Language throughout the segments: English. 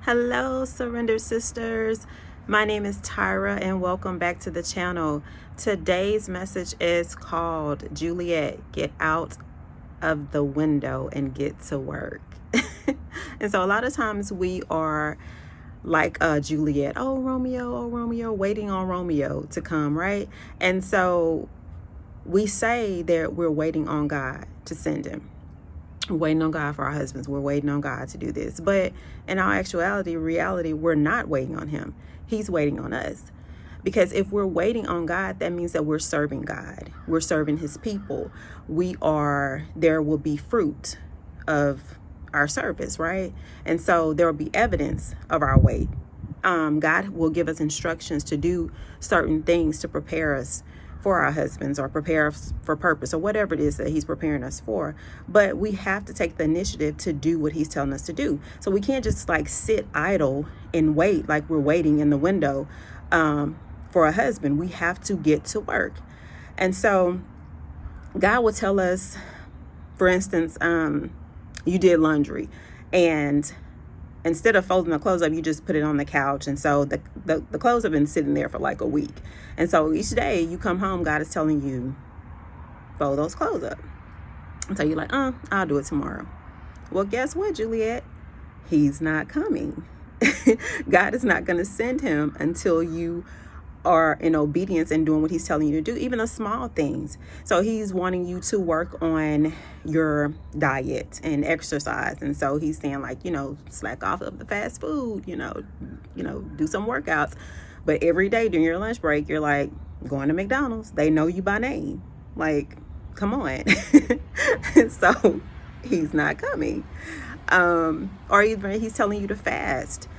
Hello, Surrender Sisters. My name is Tyra and welcome back to the channel. Today's message is called Juliette, Get Out of the Window and Get to Work. And so a lot of times we are like Juliette, oh Romeo, waiting on Romeo to come, right? And so we say that we're waiting on God to send him. We're waiting on God for our husbands. We're waiting on God to do this. But in our reality, we're not waiting on him. He's waiting on us. Because if we're waiting on God, that means that we're serving God. We're serving his people. There will be fruit of our service, right? And so there will be evidence of our wait. God will give us instructions to do certain things to prepare us for our husbands or prepare us for purpose or whatever it is that he's preparing us for. But we have to take the initiative to do what he's telling us to do. So we can't just like sit idle and wait like we're waiting in the window for a husband. We have to get to work. And so God will tell us, for instance, you did laundry and instead of folding the clothes up, you just put it on the couch. And so the clothes have been sitting there for like a week. And so each day you come home, God is telling you, fold those clothes up. And so you're like, I'll do it tomorrow. Well, guess what, Juliette? He's not coming. God is not going to send him until you are in obedience and doing what he's telling you to do, even the small things. So he's wanting you to work on your diet and exercise. And so he's saying like, slack off of the fast food, do some workouts. But every day during your lunch break, you're like going to McDonald's. They know you by name. Like, come on. So he's not coming. Or even he's telling you to fast.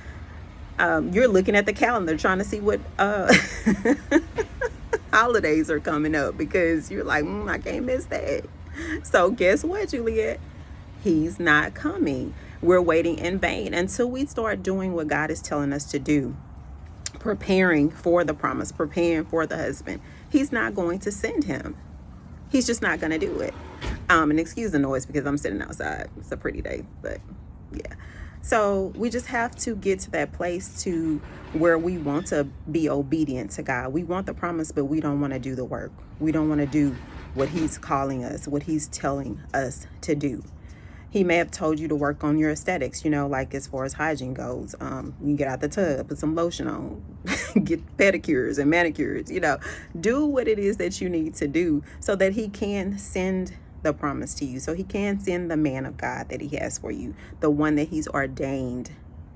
You're looking at the calendar trying to see what holidays are coming up because you're like, I can't miss that. So guess what, Juliette? He's not coming. We're waiting in vain until we start doing what God is telling us to do, preparing for the promise, preparing for the husband. He's not going to send him. He's just not going to do it. And excuse the noise because I'm sitting outside. It's a pretty day, but yeah. So we just have to get to that place to where we want to be obedient to God. We want the promise, but we don't want to do the work. We don't want to do what he's calling us, what he's telling us to do. He may have told you to work on your aesthetics, like as far as hygiene goes. You get out the tub, put some lotion on, get pedicures and manicures, do what it is that you need to do so that he can send the promise to you, so he can send the man of God that he has for you, the one that he's ordained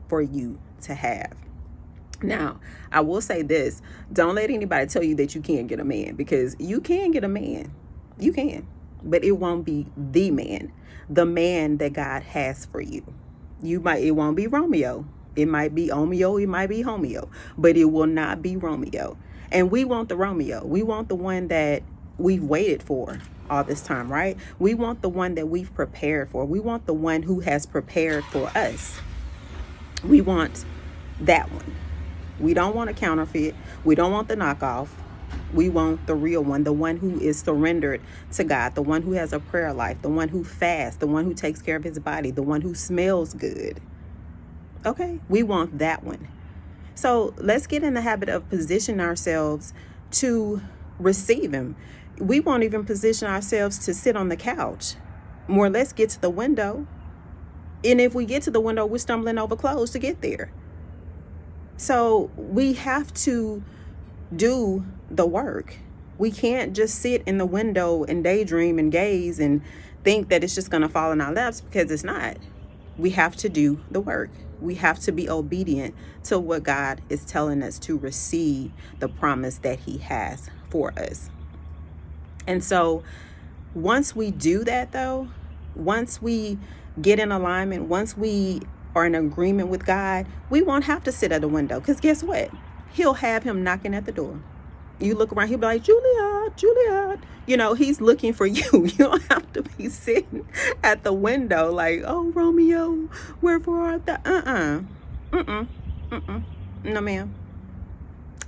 for you to have. Now, I will say this, don't let anybody tell you that you can't get a man, because you can get a man. You can, but it won't be the man that God has for you. It won't be Romeo. It might be Omeo, it might be Homeo, but it will not be Romeo. And we want the Romeo. We want the one that we've waited for all this time, right? We want the one that we've prepared for. We want the one who has prepared for us. We want that one. We don't want a counterfeit. We don't want the knockoff. We want the real one, the one who is surrendered to God, the one who has a prayer life, the one who fasts, the one who takes care of his body, the one who smells good. Okay, we want that one. So let's get in the habit of positioning ourselves to receive him. We won't even position ourselves to sit on the couch. More or less get to the window. And if we get to the window, we're stumbling over clothes to get there. So we have to do the work. We can't just sit in the window and daydream and gaze and think that it's just going to fall in our laps, because it's not. We have to do the work. We have to be obedient to what God is telling us to receive the promise that he has for us. And so once we do that, though, once we get in alignment, once we are in agreement with God, we won't have to sit at the window, because guess what? He'll have him knocking at the door. You look around, he'll be like, Juliette. He's looking for you. You don't have to be sitting at the window like, oh, Romeo, wherefore art thou? No, ma'am.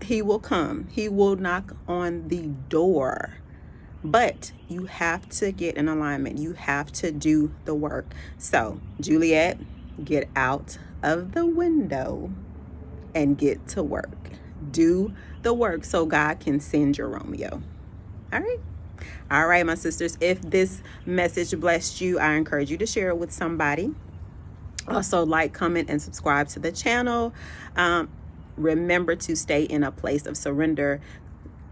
He will come. He will knock on the door. But you have to get in alignment. You have to do the work. So, Juliette, get out of the window and get to work. Do the work so God can send your Romeo. All right. All right, my sisters. If this message blessed you, I encourage you to share it with somebody. Also, like, comment, and subscribe to the channel. Remember to stay in a place of surrender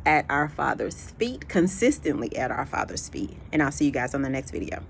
at our Father's feet, consistently at our Father's feet. And I'll see you guys on the next video.